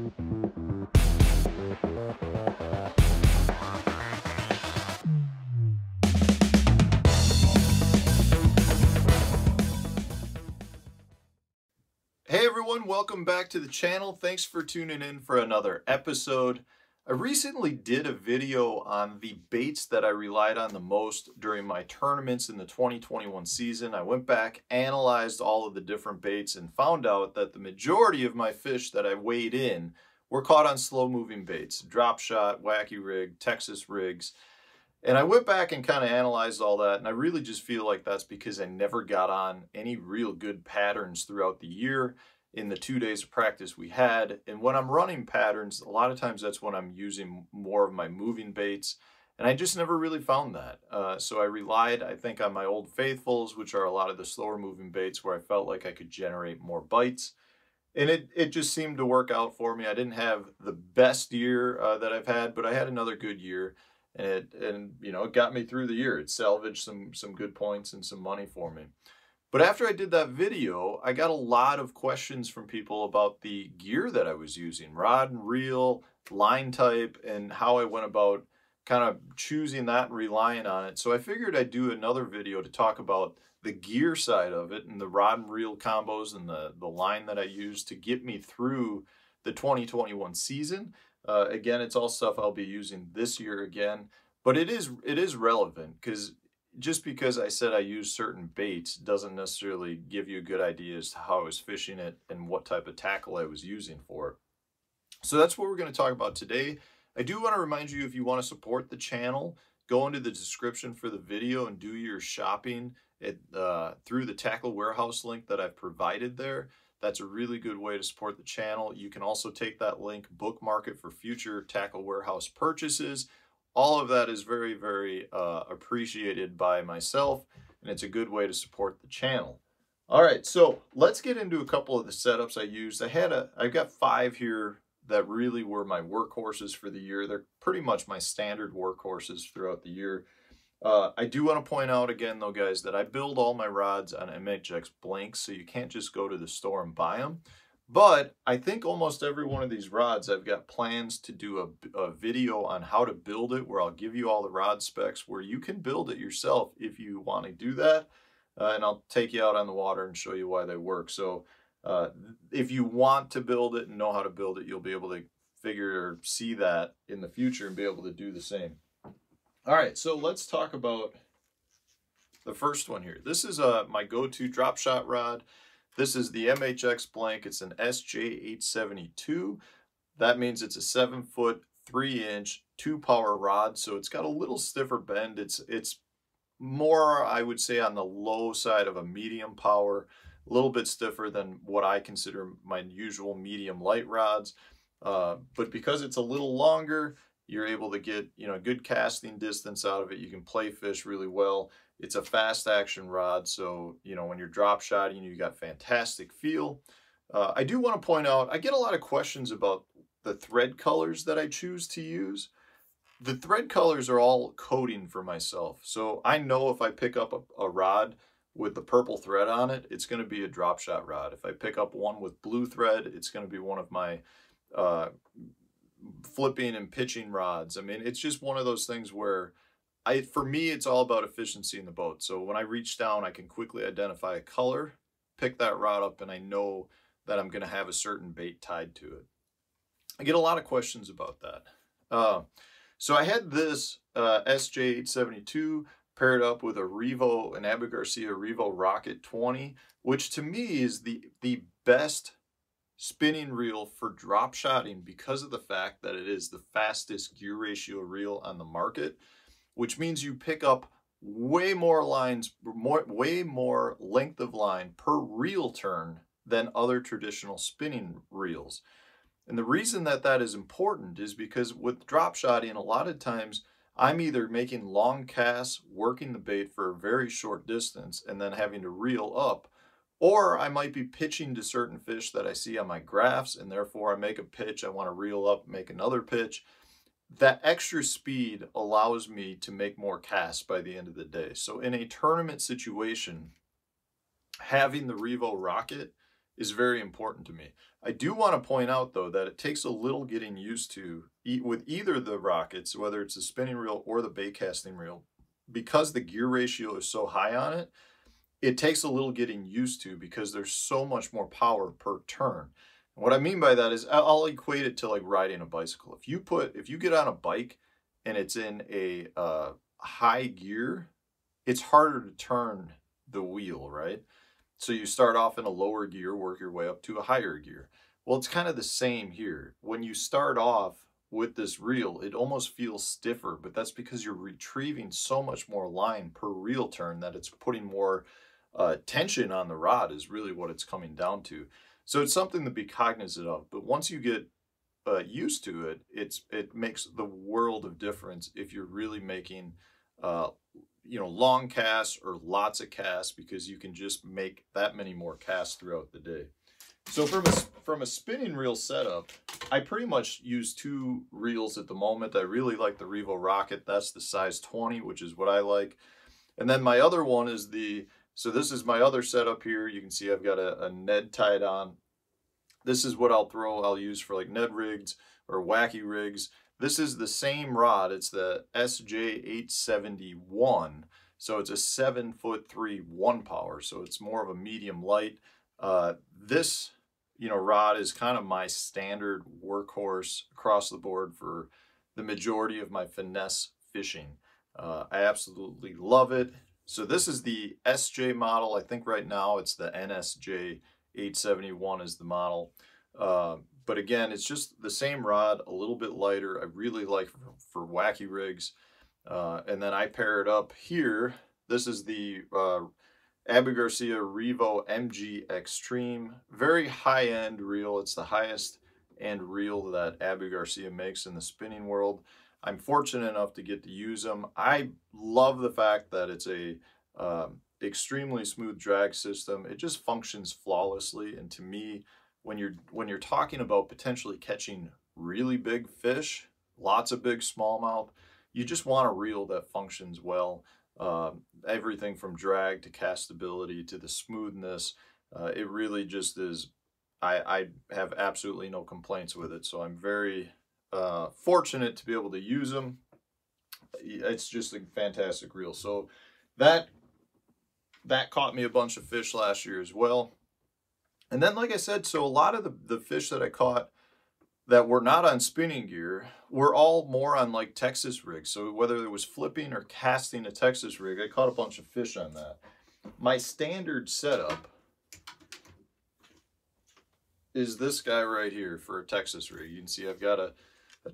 Hey everyone, welcome back to the channel. Thanks for tuning in for another episode. I recently did a video on the baits that I relied on the most during my tournaments in the 2021 season. I went back, analyzed all of the different baits, and found out that the majority of my fish that I weighed in were caught on slow moving baits, drop shot, wacky rig, Texas rigs. And I went back and kind of analyzed all that, and I really just feel like that's because I never got on any real good patterns throughout the year in the 2 days of practice we had. And when I'm running patterns, a lot of times that's when I'm using more of my moving baits, and I just never really found that. So I relied, I think, on my old faithfuls, which are a lot of the slower moving baits where I felt like I could generate more bites. And it just seemed to work out for me. I didn't have the best year that I've had, but I had another good year. And you know, it got me through the year. It salvaged some good points and some money for me. But after I did that video, I got a lot of questions from people about the gear that I was using, rod and reel, line type, and how I went about kind of choosing that and relying on it. So I figured I'd do another video to talk about the gear side of it and the rod and reel combos and the line that I used to get me through the 2021 season. Again, it's all stuff I'll be using this year again, but it is relevant because just because I said I use certain baits doesn't necessarily give you a good idea as to how I was fishing it and what type of tackle I was using for it. So that's what we're going to talk about today. I do want to remind you, if you want to support the channel, go into the description for the video and do your shopping through the Tackle Warehouse link that I've provided there. That's a really good way to support the channel. You can also take that link, bookmark it for future Tackle Warehouse purchases. All of that is very, very appreciated by myself, and it's a good way to support the channel. All right, so let's get into a couple of the setups I used. I've got 5 here that really were my workhorses for the year. They're pretty much my standard workhorses throughout the year. I do want to point out again, though, guys, that I build all my rods on MHX blanks, so you can't just go to the store and buy them. But I think almost every one of these rods, I've got plans to do a video on how to build it, where I'll give you all the rod specs, where you can build it yourself if you want to do that. And I'll take you out on the water and show you why they work. So if you want to build it and know how to build it, you'll be able to figure or see that in the future and be able to do the same. All right, so let's talk about the first one here. This is my go-to drop shot rod. This is the MHX blank. It's an SJ872. That means it's a 7-foot, 3-inch, 2-power rod. So it's got a little stiffer bend. It's more, I would say, on the low side of a medium power, a little bit stiffer than what I consider my usual medium light rods. But because it's a little longer, you're able to get, you know, good casting distance out of it. You can play fish really well. It's a fast action rod, so, you know, when you're drop shotting, you got fantastic feel. I do want to point out, I get a lot of questions about the thread colors that I choose to use. The thread colors are all coding for myself. So I know if I pick up a rod with the purple thread on it, it's going to be a drop shot rod. If I pick up one with blue thread, it's going to be one of my flipping and pitching rods. I mean, it's just one of those things where for me, it's all about efficiency in the boat. So when I reach down, I can quickly identify a color, pick that rod up, and I know that I'm going to have a certain bait tied to it. I get a lot of questions about that. So I had this SJ872 paired up with a Revo, an Garcia Revo Rocket 20, which to me is the best spinning reel for drop shotting because of the fact that it is the fastest gear ratio reel on the market, which means you pick up way more lines, way more length of line per reel turn than other traditional spinning reels. And the reason that that is important is because with drop shotting, a lot of times I'm either making long casts, working the bait for a very short distance, and then having to reel up, or I might be pitching to certain fish that I see on my graphs, and therefore I make a pitch, I want to reel up, make another pitch. That extra speed allows me to make more casts by the end of the day. So in a tournament situation, having the Revo Rocket is very important to me. I do want to point out, though, that it takes a little getting used to with either the rockets, whether it's the spinning reel or the bait casting reel, because the gear ratio is so high on it. It takes a little getting used to because there's so much more power per turn. And what I mean by that is I'll equate it to like riding a bicycle. If you get on a bike and it's in a high gear, it's harder to turn the wheel, right? So you start off in a lower gear, work your way up to a higher gear. Well, it's kind of the same here. When you start off with this reel, it almost feels stiffer, but that's because you're retrieving so much more line per reel turn that it's putting more tension on the rod is really what it's coming down to. So it's something to be cognizant of. But once you get used to it, it makes the world of difference if you're really making long casts or lots of casts, because you can just make that many more casts throughout the day. So from a spinning reel setup, I pretty much use 2 reels at the moment. I really like the Revo Rocket. That's the size 20, which is what I like. And then my other one is so this is my other setup here. You can see I've got a Ned tied on. This is what I'll use for like Ned rigs or wacky rigs. This is the same rod. It's the SJ871. So it's a 7'3" 1 power. So it's more of a medium light. This rod is kind of my standard workhorse across the board for the majority of my finesse fishing. I absolutely love it. So this is the SJ model. I think right now it's the NSJ 871 is the model. But again, it's just the same rod, a little bit lighter. I really like for wacky rigs. And then I pair it up here. This is the Abu Garcia Revo MG Extreme. Very high-end reel. It's the highest end reel that Abu Garcia makes in the spinning world. I'm fortunate enough to get to use them. I love the fact that it's a extremely smooth drag system. It just functions flawlessly. And to me, when you're talking about potentially catching really big fish, lots of big smallmouth, you just want a reel that functions well. Everything from drag to castability to the smoothness, it really just is. I have absolutely no complaints with it. So I'm very fortunate to be able to use them. It's just a fantastic reel. So that caught me a bunch of fish last year as well. And then, like I said, so a lot of the fish that I caught that were not on spinning gear were all more on like Texas rigs. So whether it was flipping or casting a Texas rig, I caught a bunch of fish on that. My standard setup is this guy right here for a Texas rig. You can see I've got a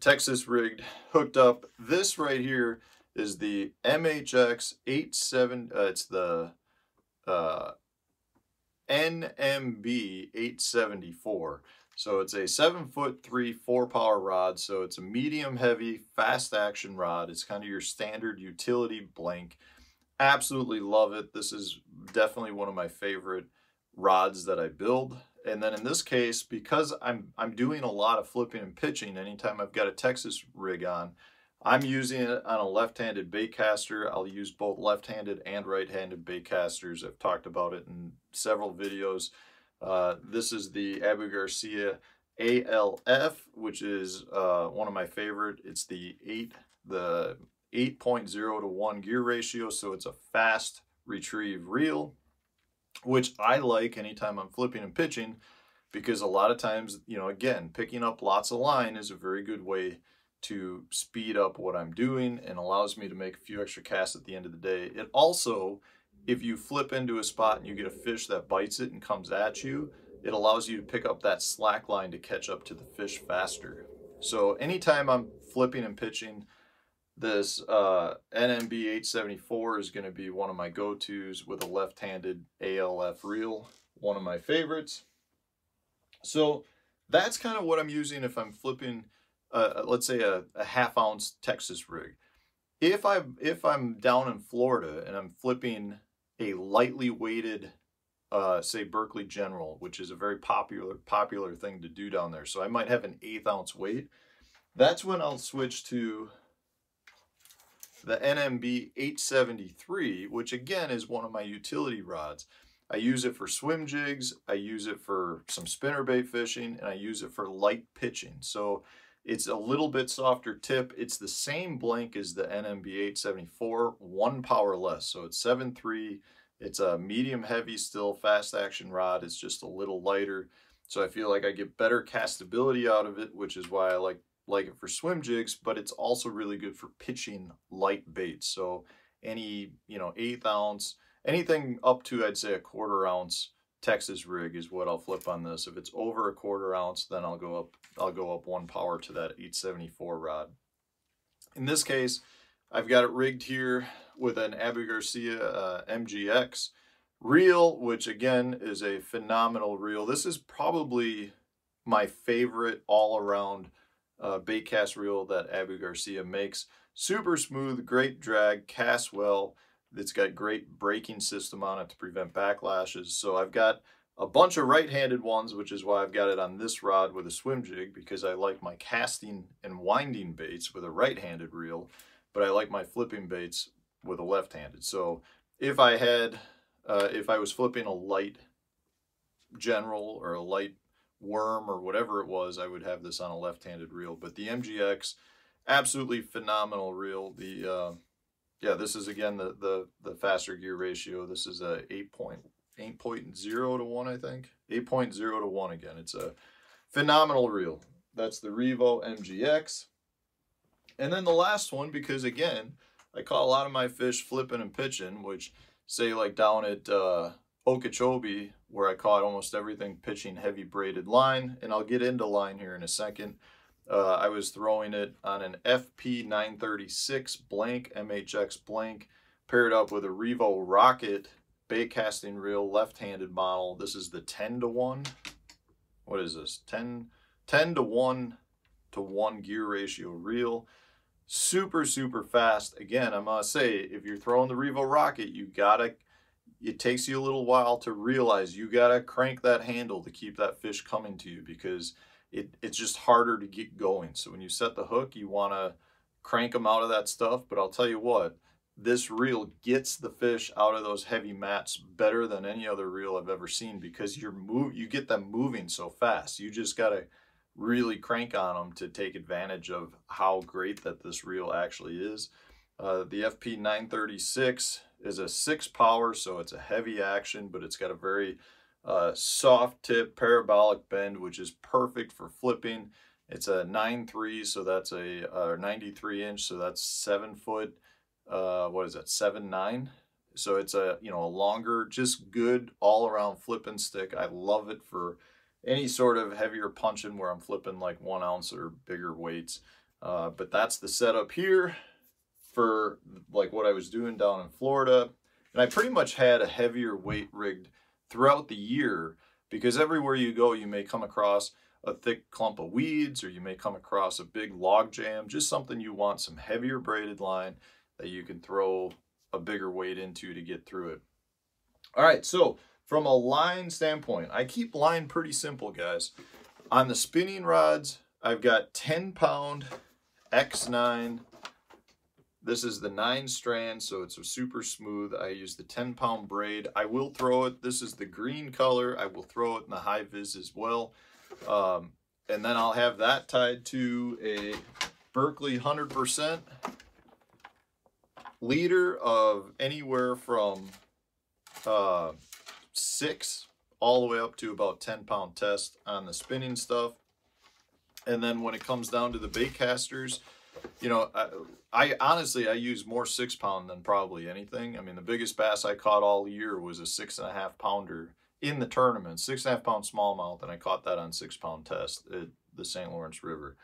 Texas rig hooked up. This right here is the MHX 87, it's the NMB 874. So it's a 7'3" 4 power rod. So it's a medium heavy, fast action rod. It's kind of your standard utility blank. Absolutely love it. This is definitely one of my favorite rods that I build. And then in this case, because I'm doing a lot of flipping and pitching anytime I've got a Texas rig on, I'm using it on a left-handed bait caster. I'll use both left-handed and right-handed bait casters. I've talked about it in several videos. This is the Abu Garcia ALF, which is one of my favorite. It's the 8.0 to 1 gear ratio, so it's a fast retrieve reel, which I like anytime I'm flipping and pitching, because a lot of times, again, picking up lots of line is a very good way to speed up what I'm doing and allows me to make a few extra casts at the end of the day. It also, if you flip into a spot and you get a fish that bites it and comes at you, it allows you to pick up that slack line to catch up to the fish faster. So anytime I'm flipping and pitching, this NMB 874 is going to be one of my go-tos with a left-handed ALF reel, one of my favorites. So that's kind of what I'm using if I'm flipping, let's say a half-ounce Texas rig. If I'm down in Florida and I'm flipping a lightly weighted, say Berkeley General, which is a very popular thing to do down there, so I might have an 1/8 ounce weight. That's when I'll switch to the NMB 873, which again is one of my utility rods. I use it for swim jigs, I use it for some spinnerbait fishing, and I use it for light pitching. So it's a little bit softer tip. It's the same blank as the NMB 874, 1 power less. So it's 7.3. It's a medium heavy still fast action rod. It's just a little lighter. So I feel like I get better castability out of it, which is why I like it for swim jigs, but it's also really good for pitching light baits. So any, 1/8 ounce, anything up to, I'd say, a 1/4 ounce Texas rig is what I'll flip on this. If it's over a 1/4 ounce, then I'll go up 1 power to that 874 rod. In this case, I've got it rigged here with an Abu Garcia MGX reel, which again is a phenomenal reel. This is probably my favorite all-around bait cast reel that Abu Garcia makes. Super smooth, great drag, casts well. It's got great braking system on it to prevent backlashes. So I've got a bunch of right-handed ones, which is why I've got it on this rod with a swim jig, because I like my casting and winding baits with a right-handed reel, but I like my flipping baits with a left-handed. So if I had, if I was flipping a light general or a light worm or whatever it was, I would have this on a left-handed reel. But the MGX, absolutely phenomenal reel. Yeah, this is again the faster gear ratio. This is a 8.0 to 1, I think. 8.0 to 1 again. It's a phenomenal reel. That's the Revo MGX. And then the last one, because again, I caught a lot of my fish flipping and pitching, which say like down at Okeechobee, where I caught almost everything pitching heavy braided line, and I'll get into line here in a second. I was throwing it on an FP 936 blank, MHX blank, paired up with a Revo Rocket bait casting reel, left-handed model. This is the 10 to 1. What is this? 10 to 1 to 1 gear ratio reel. Super, super fast. Again, I'm gonna say, if you're throwing the Revo Rocket, it takes you a little while to realize you gotta crank that handle to keep that fish coming to you, because it's just harder to get going. So when you set the hook, you wanna crank them out of that stuff. But I'll tell you what, this reel gets the fish out of those heavy mats better than any other reel I've ever seen, because you get them moving so fast. You just gotta really crank on them to take advantage of how great that this reel actually is. The FP 936 is a 6 power, so it's a heavy action, but it's got a very soft tip, parabolic bend, which is perfect for flipping. It's a 9.3, so that's a 93 inch, so that's 7 foot. What is that? 7.9. So it's a a longer, just good all around flipping stick. I love it for any sort of heavier punching where I'm flipping like 1 ounce or bigger weights. But that's the setup here for like what I was doing down in Florida. And I pretty much had a heavier weight rigged throughout the year, because everywhere you go, you may come across a thick clump of weeds, or you may come across a big log jam, just something you want some heavier braided line that you can throw a bigger weight into to get through it. All right, so from a line standpoint, I keep line pretty simple, guys. On the spinning rods, I've got 10-pound X9. This is the 9 strand, so it's a super smooth. I use the 10-pound braid. I will throw it. This is the green color. I will throw it in the high vis as well. And then I'll have that tied to a Berkley 100% leader of anywhere from 6 all the way up to about 10-pound test on the spinning stuff. And then when it comes down to the bait casters, I honestly, I use more 6-pound than probably anything. I mean, the biggest bass I caught all year was a 6.5 pounder in the tournament, 6.5 pound smallmouth, and I caught that on 6-pound test at the St. Lawrence River.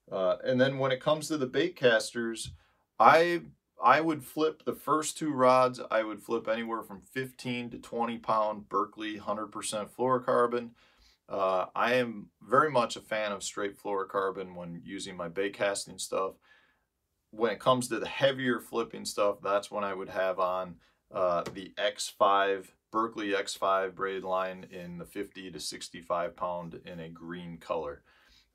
And then when it comes to the bait casters, I would flip the first 2 rods. I would flip anywhere from 15 to 20-pound Berkley 100% fluorocarbon. I am very much a fan of straight fluorocarbon when using my bait casting stuff. When it comes to the heavier flipping stuff, that's when I would have on the X5, Berkley X5 braid line in the 50 to 65 pound in a green color.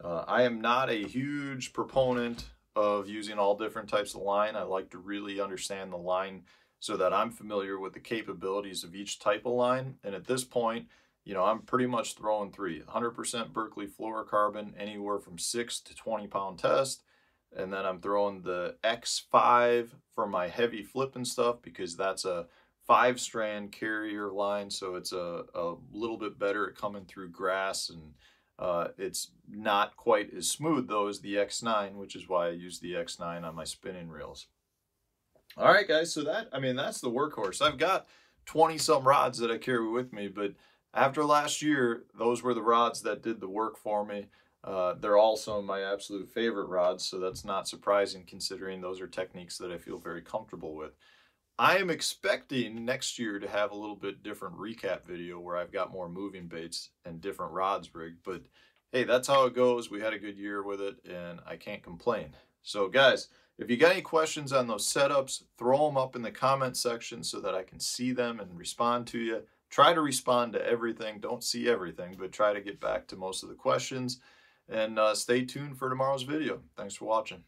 I am not a huge proponent of using all different types of line. I like to really understand the line so that I'm familiar with the capabilities of each type of line. And at this point, you know, I'm pretty much throwing 100% Berkeley fluorocarbon, anywhere from 6 to 20 pound test. And then I'm throwing the X5 for my heavy flipping stuff, because that's a 5-strand carrier line. So it's a little bit better at coming through grass, and it's not quite as smooth though as the X9, which is why I use the X9 on my spinning reels. All right, guys, so that's the workhorse. I've got 20-some rods that I carry with me, but after last year, those were the rods that did the work for me. They're also my absolute favorite rods, so that's not surprising considering those are techniques that I feel very comfortable with. I am expecting next year to have a little bit different recap video where I've got more moving baits and different rods rigged, but hey, that's how it goes. We had a good year with it, and I can't complain. So guys, if you got any questions on those setups, throw them up in the comment section so that I can see them and respond to you. Try to respond to everything. Don't see everything, but try to get back to most of the questions. And stay tuned for tomorrow's video. Thanks for watching.